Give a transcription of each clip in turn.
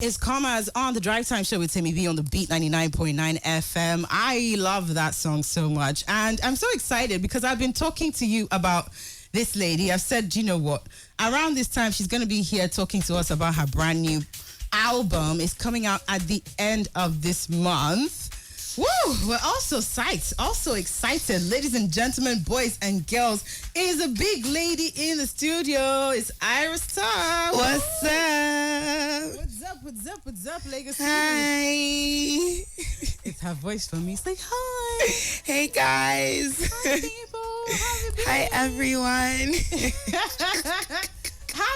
It's Commas on the Drive Time Show with TaymiB on the Beat 99.9 FM. I love that song so much. And I'm so excited because I've been talking to you about this lady. I've said, you know what? Around this time, she's going to be here talking to us about her brand new album. It's coming out at the end of this month. Woo! We're also psyched, also excited. Ladies and gentlemen, boys and girls, it is a big lady in the studio. It's AYRASTAR. What's up? What's up, Legacy? Hi. It's her voice for me. It's like, hi. Hey, guys. Hi, people. How have you been? Hi, everyone. How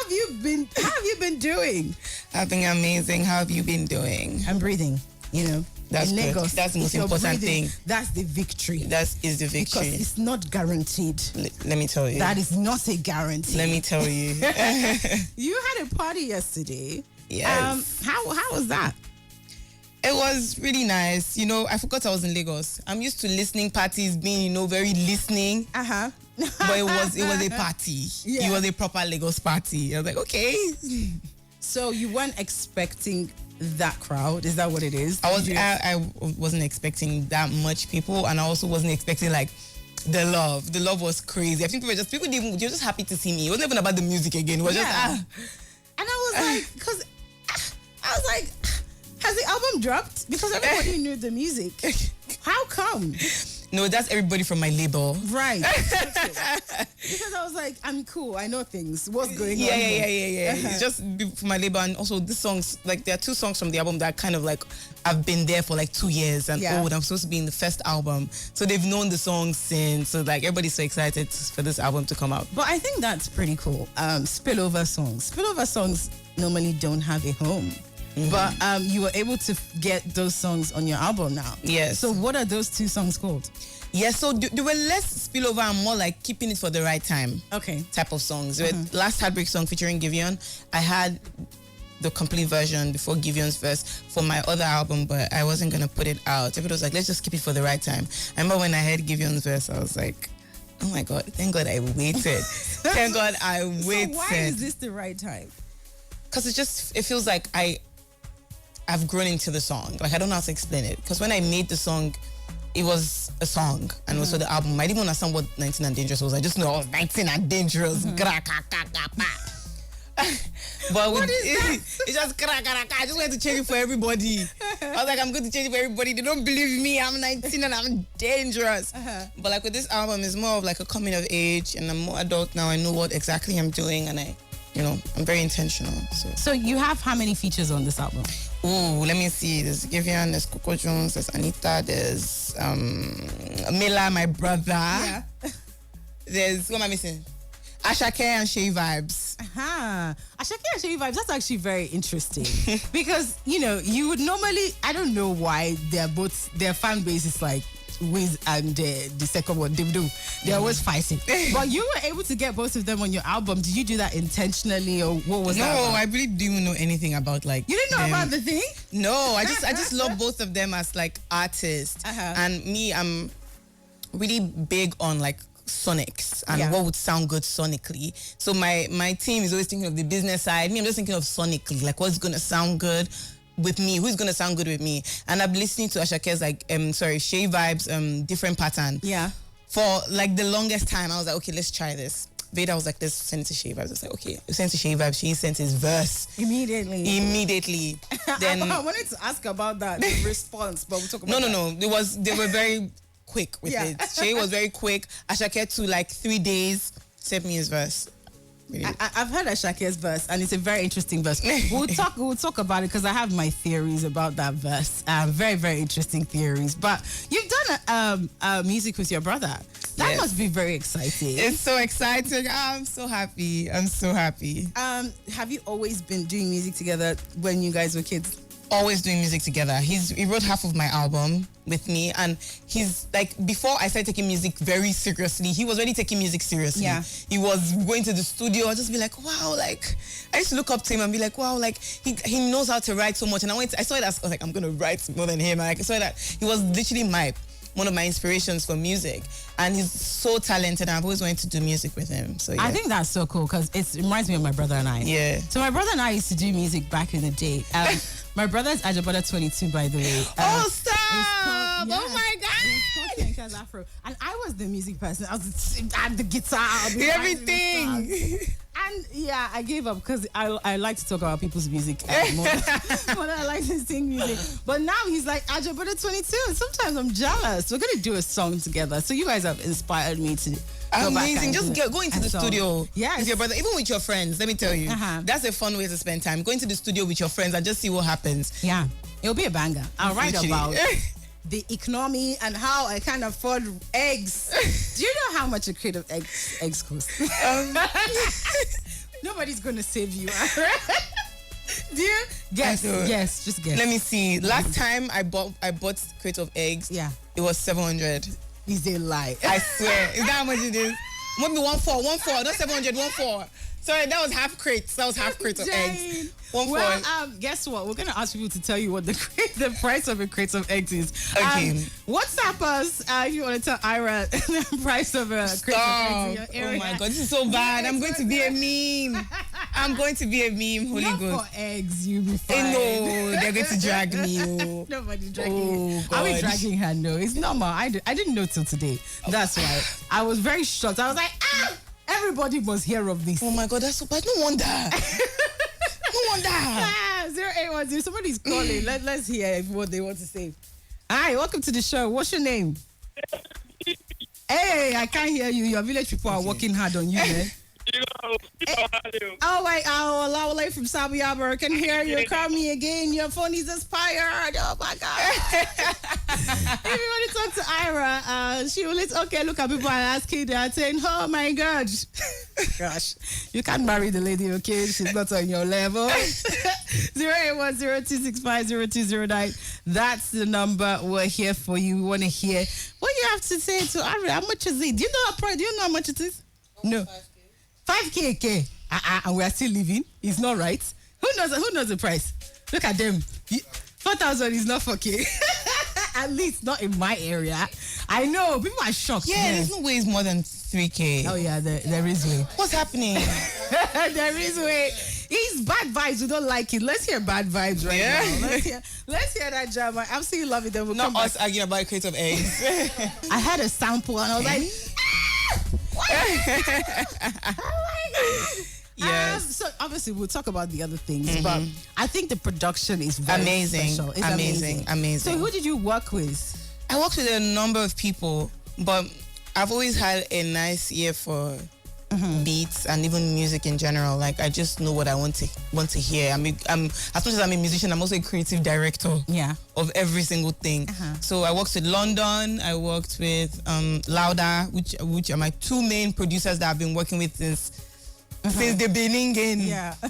have you been doing? I've been amazing. How have you been doing? I'm breathing, you know. That's in good. Lagos, That's the most if you're important breathing, thing. That's the victory. That is the victory. Because it's not guaranteed. Let me tell you. That is not a guarantee. Let me tell you. You had a party yesterday. Yes. How was that? It was really nice. You know, I forgot I was in Lagos. I'm used to listening parties being, very listening. Uh-huh. But it was a party. Yeah. It was a proper Lagos party. I was like, okay. So you weren't expecting that crowd? Is that what it is? I wasn't expecting that much people, and I also wasn't expecting like the love. The love was crazy. I think they were just happy to see me. It wasn't even about the music again. It was just And I was like, because I was like, has the album dropped? Because everybody knew the music. How come? No, that's everybody from my label. Right. Because I was like, I'm cool. I know things. What's going on? Yeah. It's just for my label, and also the songs, like there are two songs from the album that kind of like I've been there for like 2 years and old. I'm supposed to be in the first album, so they've known the songs since. So like everybody's so excited for this album to come out. But I think that's pretty cool. Spillover songs normally don't have a home. Mm-hmm. But you were able to get those songs on your album now. Yes. So what are those two songs called? Yeah, so they were less spillover and more like keeping it for the right time. Okay. Type of songs. Last Heartbreak Song featuring Giveon, I had the complete version before Giveon's verse for my other album, but I wasn't going to put it out. Everybody was like, let's just keep it for the right time. I remember when I heard Giveon's verse, I was like, oh my God, thank God I waited. Thank God I waited. So why is this the right time? Because it feels like I've grown into the song. Like, I don't know how to explain it. Because when I made the song, it was a song. And also the album, I didn't even understand what 19 and Dangerous was. I just know I was 19 and Dangerous. But what is that? It's just I just wanted to change it for everybody. I was like, I'm going to change it for everybody. They don't believe me. I'm 19 and I'm dangerous. But like with this album, it's more of like a coming of age. And I'm more adult now. I know what exactly I'm doing. And I'm very intentional. So you have how many features on this album? Oh, let me see. There's Giveon, there's Coco Jones, there's Anita, there's Mila, my brother. Yeah. There's, what am I missing? Asake and Seyi Vibez. Asake and Seyi Vibez, that's actually very interesting. Because, you would normally, I don't know why their fan base is like Wiz and the second one, Davido. They're always fighting. But you were able to get both of them on your album. Did you do that intentionally, or what was that? No, I really didn't even know anything about like. You didn't know about the thing? No, I just love both of them as like artists. And me, I'm really big on like sonics and what would sound good sonically. So my team is always thinking of the business side. Me, I'm just thinking of sonically, like what's gonna sound good with me, who's gonna sound good with me. And I've been listening to Asake's Seyi Vibez different pattern. Yeah. For like the longest time, I was like, okay, let's try this. Veda was like, let's send it to Seyi Vibez. I was like, okay, we sent to Seyi Vibez. She sent his verse immediately. Then I wanted to ask about that the response, but we'll talk about that. No. They were very quick with it. Seyi was very quick. Asake to like 3 days sent me his verse. I've heard Ashake's verse, and it's a very interesting verse. We'll talk about it because I have my theories about that verse. Very, very interesting theories. But you've done music with your brother. That must be very exciting. It's so exciting. I'm so happy. Have you always been doing music together when you guys were kids? Always doing music together. He wrote half of my album with me, and he's like, before I started taking music very seriously, he was already taking music seriously. Yeah. He was going to the studio. I'd just be like, wow, like I used to look up to him and be like, wow, like he knows how to write so much. And I saw it as, I was like, I'm gonna write more than him. And I saw that he was literally my one of my inspirations for music. And he's so talented, and I've always wanted to do music with him. So yeah. I think that's so cool because it reminds me of my brother and I. Yeah. So my brother and I used to do music back in the day. My brother's Ajabada 22, by the way. Oh, stop! Oh my God! Afro. And I was the music person. I had the guitar, everything. And yeah, I gave up because I like to talk about people's music more than I like to sing music. But now he's like Ajabada 22. And sometimes I'm jealous. We're gonna do a song together. So you guys have inspired me to. Amazing. Just go into the studio with your brother, even with your friends. Let me tell you, that's a fun way to spend time. Go into the studio with your friends and just see what happens. Yeah, it'll be a banger. I'll write about the economy and how I can afford eggs. Do you know how much a crate of eggs cost? Nobody's going to save you. Do you? Guess. Yes, just guess. Let me see. Last time I bought crate of eggs, it was 700. Is a lie. I swear. Is that how much it is? Maybe 1.4, not 700, 1.4. Sorry, that was half crate. That was half crate of eggs. 1.4. Well, guess what? We're gonna ask people to tell you what the price of a crate of eggs is. Okay. WhatsApp us if you want to tell Ira the price of a crate of eggs in your area. Oh my God, this is so bad. I'm going to be a meme. I'm going to be a meme. Holy Not Ghost. For eggs, you'll be fine. No, they're going to drag me. Oh. Nobody's dragging you. God. Are we dragging her? No, it's normal. I didn't know till today. That's why I was very shocked. I was like, everybody must hear of this. Oh my God, that's so bad. No wonder. No wonder. 0810. Somebody's calling. Let's hear what they want to say. Hi, welcome to the show. What's your name? Hey, I can't hear you. Your village people are working hard on you, man. Oh, wait, Lawale from Sabi Arbor. Can hear you. Call me again. Your phone is expired. Oh, my God. If you want to talk to Ira, she will look at people and ask you that, saying, oh, my God. Gosh, you can't marry the lady, okay? She's not on your level. 0810-265-0209. That's the number. We're here for you. We want to hear what you have to say to Ira. How much is it? Do you know how much it is? No. 5K. And we are still living. It's not right. Who knows the price? Look at them. 4,000 is not 4K. At least not in my area. I know. People are shocked. Yeah, there's no way it's more than 3K. Oh, yeah, there is way. What's happening? There is way. It's bad vibes. We don't like it. Let's hear bad vibes right now. Let's hear that jam. I absolutely love it. Then we'll not us arguing about a crate of eggs. I had a sample and I was like, oh my God. Yes. So obviously we'll talk about the other things, but I think the production is very special. It's amazing. So who did you work with? I worked with a number of people, but I've always had a nice ear for beats and even music in general. Like I just know what I want to hear. I'm as much as I'm a musician, I'm also a creative director. Of every single thing. So I worked with London. I worked with Louder, which are my two main producers that I've been working with since the beginning.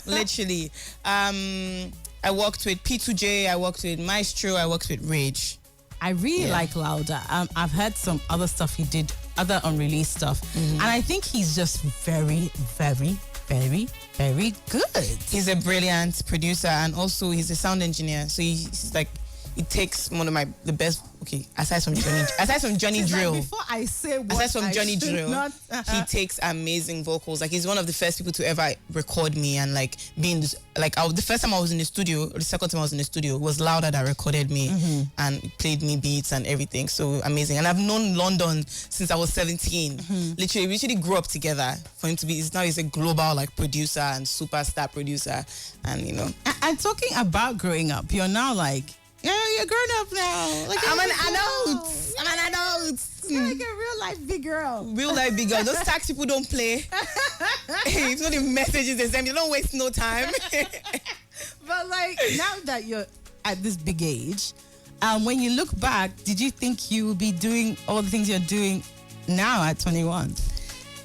Literally. I worked with P2J. I worked with Maestro. I worked with Rage. I really like Louder. I've heard some other stuff he did, other unreleased stuff. And I think he's just very, very, very, very good. He's a brilliant producer and also he's a sound engineer. So he's like, it takes one of the best. Okay, aside from Johnny Drill. Before I say what aside from Johnny Drill, he takes amazing vocals. Like he's one of the first people to ever record me and like be in this. Like the first time I was in the studio, or the second time I was in the studio, was Louder that recorded me and played me beats and everything. So amazing. And I've known London since I was 17. Literally, we actually grew up together. For him to be, now he's a global like producer and superstar producer, and you know. And talking about growing up, you're now like. Yeah, you're grown up now. I'm an adult. You're like a real life big girl. Real life big girl. Those tax people don't play. It's not the messages they send. You don't waste no time. But like now that you're at this big age, when you look back, did you think you would be doing all the things you're doing now at 21?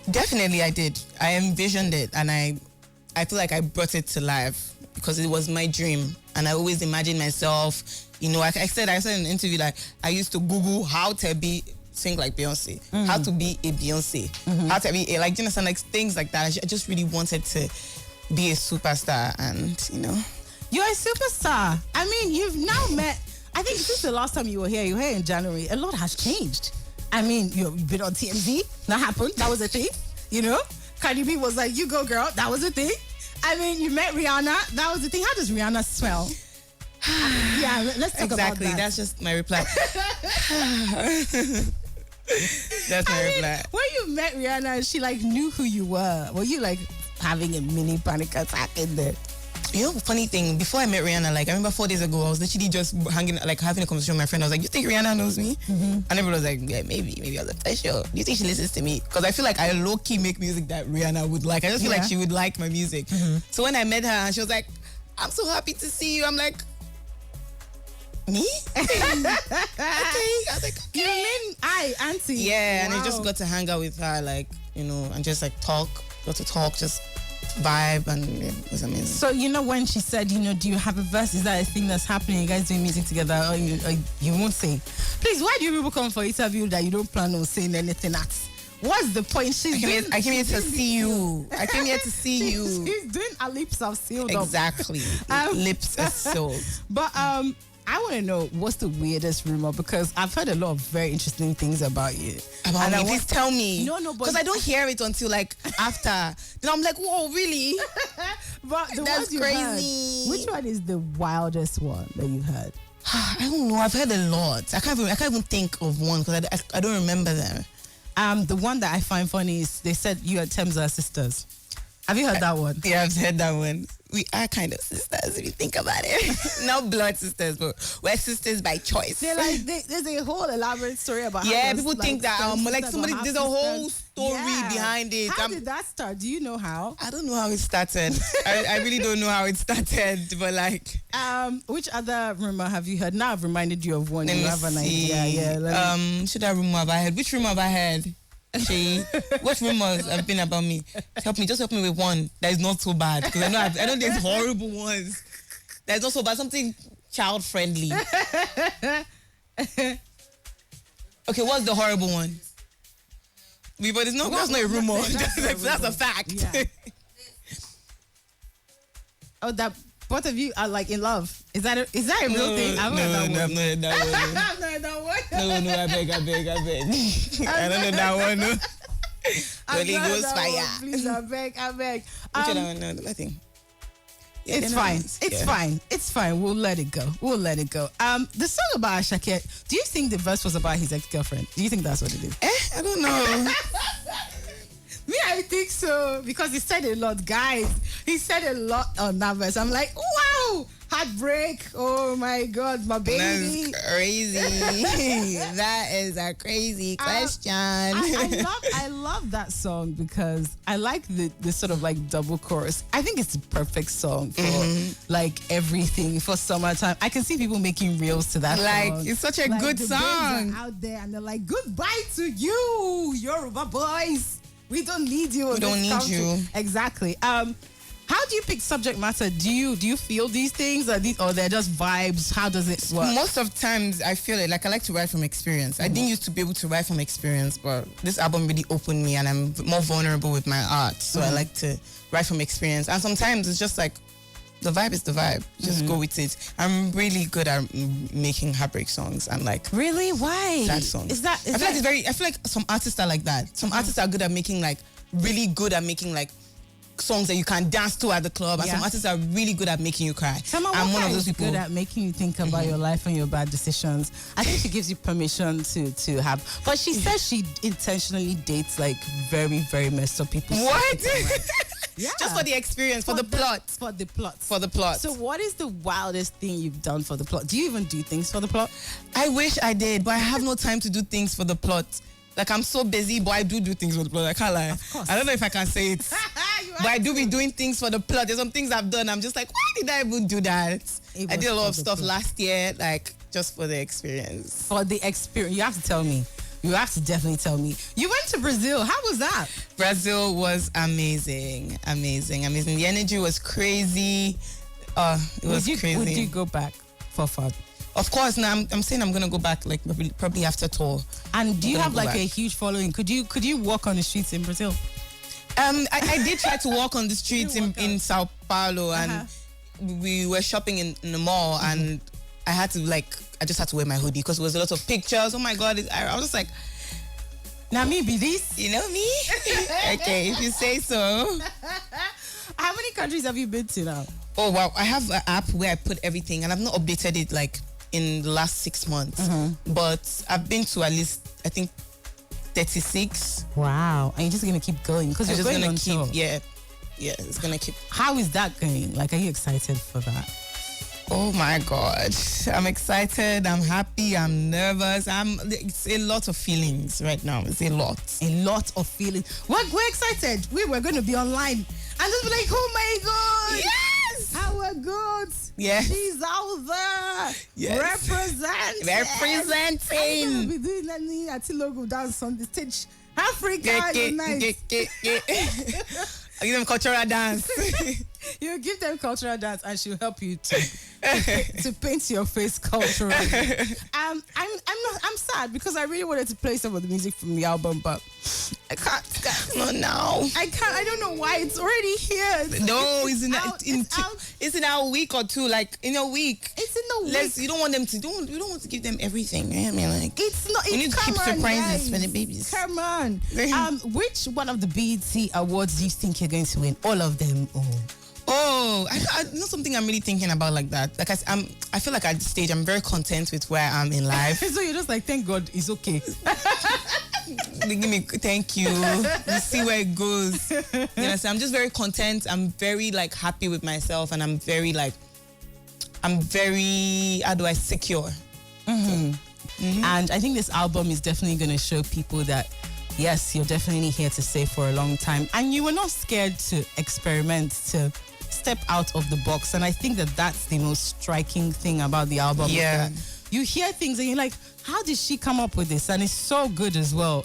Definitely, I did. I envisioned it, and I feel like I brought it to life because it was my dream, and I always imagined myself. You know, I said in an interview that I used to Google how to sing like Beyonce, how to be a Beyonce, how to be a, like, you understand, like things like that. I just really wanted to be a superstar, and you know. You're a superstar. I mean, you've now met. I think since the last time you were here in January, a lot has changed. I mean, you've been on TMZ. That happened. That was a thing. You know? Cardi B was like, you go, girl. That was a thing. I mean, you met Rihanna. That was the thing. How does Rihanna smell? Yeah, let's talk about that. That's just my reply. That's my reply. When you met Rihanna, she like knew who you were you like having a mini panic attack in there? You know, funny thing, before I met Rihanna, like I remember 4 days ago, I was literally just having a conversation with my friend. I was like, you think Rihanna knows me? And everyone was like, yeah, maybe. I was like, sure. Do you think she listens to me? Because I feel like I low-key make music that Rihanna would like. I just feel like she would like my music. So when I met her, and she was like, I'm so happy to see you. I'm like, me? Okay. I was like, okay. You mean auntie? Yeah, and I just got to hang out with her, like, you know, and just like got to talk, just vibe, and it was amazing. So, you know, when she said, you know, do you have a verse? Is that a thing that's happening? You guys doing music together? Or you won't say? Please, why do you people come for interview that you don't plan on saying anything at? What's the point? I came here to see you. I came here to see you. She's doing her lips are sealed exactly. Lips are sealed. But I want to know what's the weirdest rumor, because I've heard a lot of very interesting things about you. About me? Please tell me. No, because I don't hear it until like after. Then I'm like, whoa, really? But that's crazy. Heard, which one is the wildest one that you've heard? I don't know. I've heard a lot. I can't even think of one because I don't remember them. The one that I find funny is they said you and Tems are sisters. Have you heard that one? Yeah, I've heard that one. We are kind of sisters if you think about it. Not blood sisters, but we're sisters by choice. They're like, there's a whole elaborate story about how people think that like somebody, there's a whole story behind it. How did that start? Do you know how? I don't know how it started. I really don't know how it started, but like. Which other rumor have you heard? Now I've reminded you of one. Let you me have an see. idea. Yeah. Should I rumor have I heard? Which rumor have I heard? Seyi, what rumors have been about me? Just help me with one that is not so bad, because I know there's horrible ones. That's not so bad. Something child friendly. Okay, what's the horrible one? But that's not a rumor. That's a fact. Yeah. Oh, that both of you are like in love. Is that a real thing? I've not heard that one. I've not heard that one. No, I beg. I don't know that one. No. Holy Ghost fire. Please, I beg. Which other one? No, nothing. Yeah, it's fine. It's fine. We'll let it go. The song about Asake, do you think the verse was about his ex-girlfriend? Do you think that's what it is? I don't know. Me, I think so, because he said a lot, guys. He said a lot on that verse. I'm like, wow, heartbreak. Oh my God, my baby. That's crazy. That is a crazy question. I love that song because I like the sort of like double chorus. I think it's the perfect song for like everything for summertime. I can see people making reels to that song. It's such a good song. Out there and they're like, goodbye to you, Yoruba boys. We don't need you. We don't need you. Exactly. How do you pick subject matter? Do you feel these things or they're just vibes? How does it work? Most of times I feel it. Like I like to write from experience. I didn't used to be able to write from experience, but this album really opened me and I'm more vulnerable with my art. So I like to write from experience. And sometimes it's just like the vibe is the vibe. Just go with it. I'm really good at making heartbreak songs and like really why sad songs. Is that I feel like some artists are like that. Some artists are good at making really good at making songs that you can dance to at the club, and some artists are really good at making you cry. I'm one of those people. Good at making you think about your life and your bad decisions. I think she gives you permission to have. But she says she intentionally dates like very, very messed up people. What? Yeah. Just for the experience, for the plot. For the plot. For the plot. So what is the wildest thing you've done for the plot? Do you even do things for the plot? I wish I did, but I have no time to do things for the plot. Like, I'm so busy, but I do things for the plot. I can't lie. Of course. I don't know if I can say it. But I do be doing things for the plot. There's some things I've done. I'm just like, why did I even do that? I did a lot of stuff last year, like, just for the experience. For the experience. You have to tell me. You have to definitely tell me. You went to Brazil. How was that? Brazil was amazing. Amazing. The energy was crazy. It was crazy. Would you go back for fun? Of course. Now I'm saying I'm gonna go back like probably after tour. And do you have like a huge following? Could you walk on the streets in Brazil? I did try to walk on the streets in Sao Paulo, and we were shopping in the mall, and I just had to wear my hoodie because it was a lot of pictures. Oh my God, I was just like, now me be this. You know me? Okay, if you say so. How many countries have you been to now? Oh wow, I have an app where I put everything, and I've not updated it like in the last 6 months. But I've been to at least, I think, 36. Wow. And you're just gonna keep going because you're going on tour. Yeah, it's gonna keep. How is that going? Like, are you excited for that? Oh my God, I'm excited, I'm happy, I'm nervous, it's a lot of feelings right now. It's a lot of feelings. We're excited. We were going to be online and just be like, oh my God, yes, our God, yes, she's out there, yes, representing. I'm gonna be doing that logo dance on the stage. Africa unite. I give them cultural dance. You give them cultural dance, and she'll help you to paint your face culturally. I'm sad because I really wanted to play some of the music from the album, but I can't. Not now. I can't. I don't know why. It's already here. It's in a week or two. Like in a week. It's in a week. You don't want them to. You don't want to give them everything. I mean, like it's not. You need to keep surprises for the babies. Come on. Which one of the BET awards do you think you're going to win? All of them? I know something I'm really thinking about like that. Like I feel like at this stage I'm very content with where I am in life. So you're just like, thank God, it's okay. Thank you. You see where it goes. You know, so I'm just very content. I'm very like happy with myself, and I'm very how do I secure? And I think this album is definitely going to show people that yes, you're definitely here to stay for a long time, and you were not scared to experiment, to step out of the box. And I think that that's the most striking thing about the album. Yeah, you hear things and you're like, how did she come up with this? And it's so good as well.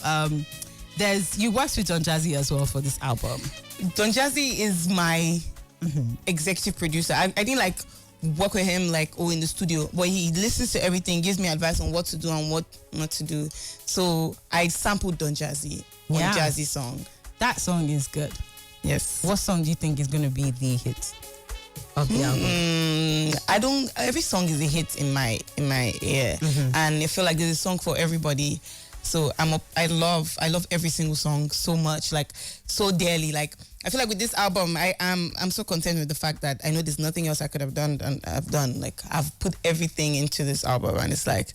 You worked with Don Jazzy as well for this album. Don Jazzy is my executive producer. I didn't like work with him in the studio, but he listens to everything, gives me advice on what to do and what not to do. So I sampled Don Jazzy on Jazzy song. That song is good. Yes. What song do you think is going to be the hit of the album? Every song is a hit in my ear, and I feel like there's a song for everybody. So I love every single song so much, like so dearly. Like I feel like with this album, I'm so content with the fact that I know there's nothing else I could have done and I've done. Like I've put everything into this album, and it's like,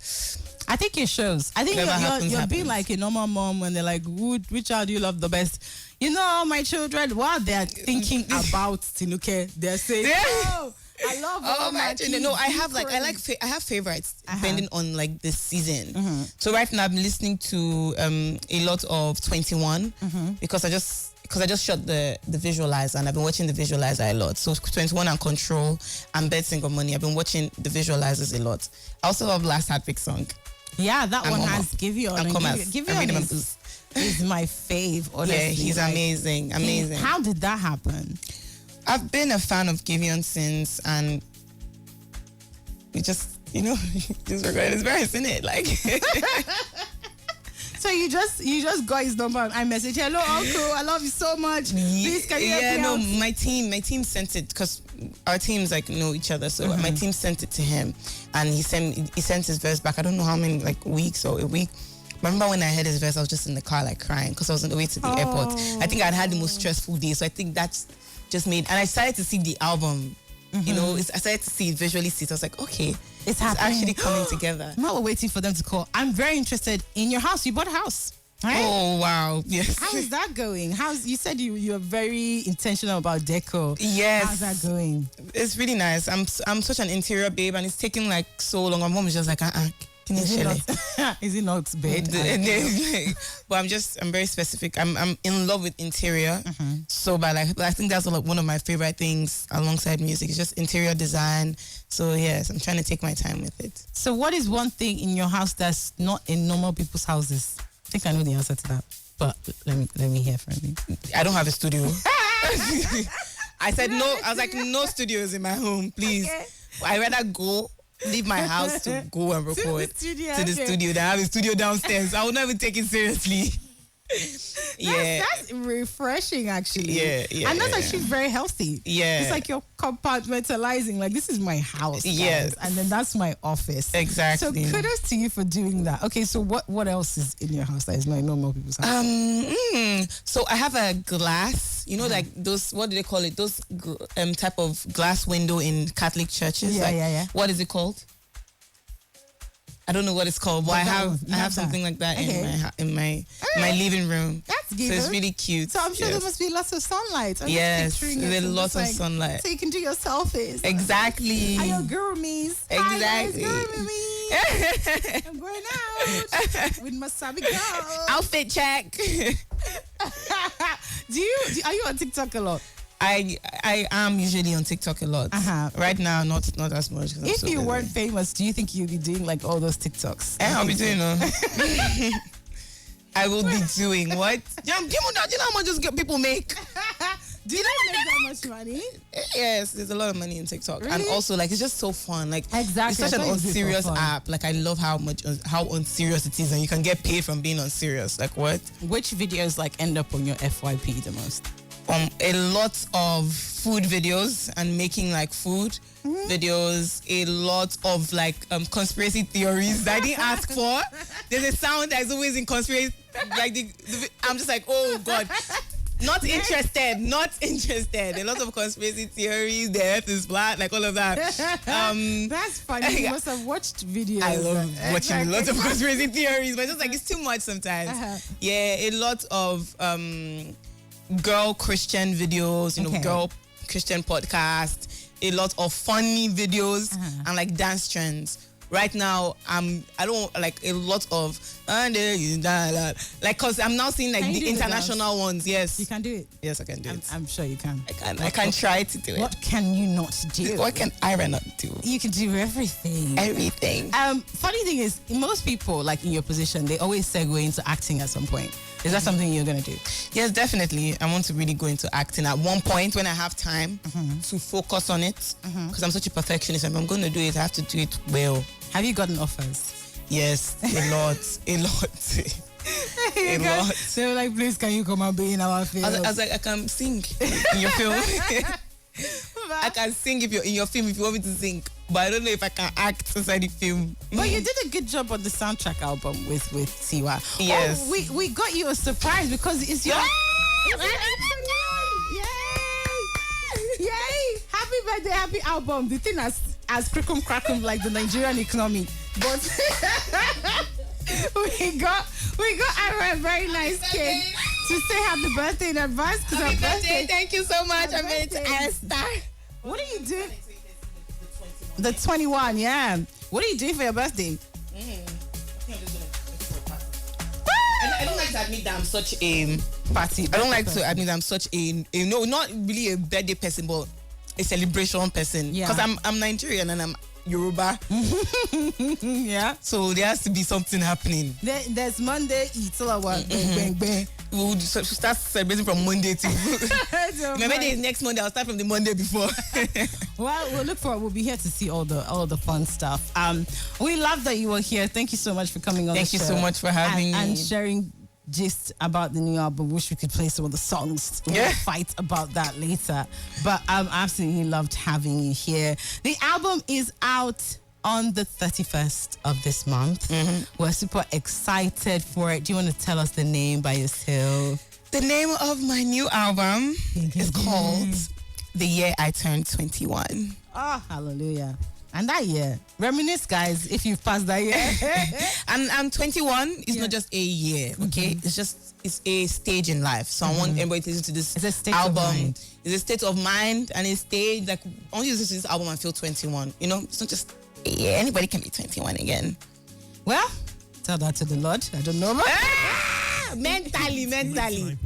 I think it shows. I think you're being like a normal mom when they're like, which child do you love the best? You know, my children, while they're thinking about Tinuke, they're saying, oh, I love all my children. No, I have favorites depending on like the season. So right now I'm listening to a lot of 21 because I just shot the visualizer, and I've been watching the visualizer a lot. So 21 and Control and Bed Single Money, I've been watching the visualizers a lot. I also love Last Heartbreak Song. Yeah, that one has Giveon. Giveon is my fave, honestly. Yeah, he's amazing. How did that happen? I've been a fan of Giveon since, and we just, just regret his verse, innit? Like, so you just got his number and I messaged, hello uncle, I love you so much. Please, can you help me out? My team sent it because our teams know each other. So my team sent it to him, and he sent his verse back. I don't know how many weeks or a week. Remember when I heard his verse, I was just in the car crying because I was on the way to the airport. I think I'd had the most stressful day, so I think that's just made. And I started to see the album. I started to see it, visually see it. I was like, okay, it's actually coming together. I'm not waiting for them to call. I'm very interested in your house. You bought a house, right? Oh wow, yes. How is that going? You said you are very intentional about deco. Yes. How's that going? It's really nice. I'm such an interior babe, and it's taking so long. My mom is just like, Is it not bad? But I'm very specific. I'm in love with interior so bad. I think that's one of my favorite things alongside music. It's just interior design. So yes, I'm trying to take my time with it. So what is one thing in your house that's not in normal people's houses? I think I know the answer to that, but let me hear from you. I don't have a studio. I said no. I was like, no studios in my home, please. Okay. I rather leave my house to go and record to the studio. Then I have a studio downstairs. I will not even take it seriously. That's refreshing, actually. Yeah. And that's actually very healthy. Yeah. It's like you're compartmentalizing, like, this is my house, guys, yes, and then that's my office. Exactly. So kudos to you for doing that. Okay, so what else is in your house that is not in normal people's house? So I have a glass, like those, what do they call it? Those type of glass window in Catholic churches. Yeah. What is it called? I don't know what it's called, but I have something like that in my living room. That's good. So it's really cute. So I'm sure there must be lots of sunlight. Yes, there's lots of sunlight. So you can do your selfies. Exactly. Are your gurmies? Exactly. Hi, I'm going out with my Sabi girl. Outfit check. Are you on TikTok a lot? I am usually on TikTok a lot. Right now, not as much. If you weren't famous, do you think you'd be doing like all those TikToks? I'll be doing them. I will be doing what? Do you know how much people make? Do you not make that much money? Yes, there's a lot of money in TikTok. Really? And also, like, it's just so fun. Like, exactly. It's such an unserious app. Like, I love how unserious it is, and you can get paid from being unserious. Like, what? Which videos like end up on your FYP the most? A lot of food videos and making like food videos, a lot of like conspiracy theories that I didn't ask for. There's a sound that's always in conspiracy, like I'm just like, oh God, not interested. A lot of conspiracy theories, the earth is flat, like all of that. That's funny. You must have watched videos. I love watching a lot of conspiracy theories, but just like it's too much sometimes. Yeah, a lot of girl Christian videos, girl Christian podcast, a lot of funny videos and like dance trends. Right now, I don't like a lot of like, cause I'm now seeing like the international ones. Yes, you can do it. Yes, I can do it. I'm sure you can. I can try to do it. What can you not do? What can Ira not do? You can do everything. Everything. Funny thing is, most people like in your position, they always segue into acting at some point. Is that something you're going to do? Yes, definitely. I want to really go into acting at one point when I have time to focus on it. Because I'm such a perfectionist. If I'm going to do it, I have to do it well. Have you gotten offers? Yes, a lot. A lot. They were like, please, can you come and be in our film? I was like, I can sing in your film. I can sing in your film if you want me to sing. But I don't know if I can act inside the film. But you did a good job on the soundtrack album with Siwa. Yes. Oh, we got you a surprise because it's your... Yay! Happy birthday, happy album. The thing as crackum like the Nigerian economy. But we got Ira a very nice cake to say happy birthday in advance. Happy birthday. Thank you so much. I'm going to AYRASTAR. What are you doing? The 21, yeah. What are you doing for your birthday? I think I'm just going to for a party. I don't like to admit that I'm such a party. I don't like to admit that I'm such a no, not really a birthday person, but a celebration person. Yeah. Because I'm Nigerian and I'm Yoruba. Yeah. So there has to be something happening. There's Monday, it's all about bang, bang. We'll start celebrating from Monday to... My birthday is next Monday. I'll start from the Monday before. Well, we'll look forward. We'll be here to see all the fun stuff. We love that you were here. Thank you so much for coming on the show. Thank you so much for having me. And sharing gist about the new album. Wish we could play some of the songs. We'll fight about that later. But absolutely loved having you here. The album is out on the 31st of this month. We're super excited for it. Do you want to tell us the name by yourself? The name of my new album is called The Year I Turned 21. Oh, hallelujah. And that year, reminisce, guys, if you've passed that year. I'm 21. It's not just a year, okay? It's a stage in life. So I want everybody to listen to this album. It's a state of mind and a stage, like, I want you to listen to this album and feel 21. You know, it's not just a year. Anybody can be 21 again. Well, tell that to the Lord. I don't know. Mentally. Mentally,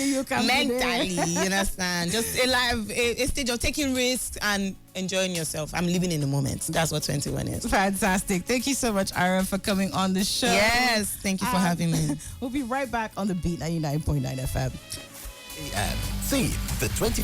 you can mentally, you understand? Just a stage of taking risks and enjoying yourself. I'm living in the moment. That's what 21 is. Fantastic. Thank you so much, Ira, for coming on the show. Yes, thank you for having me. We'll be right back on the Beat 99.9 FM. Seyi, the 20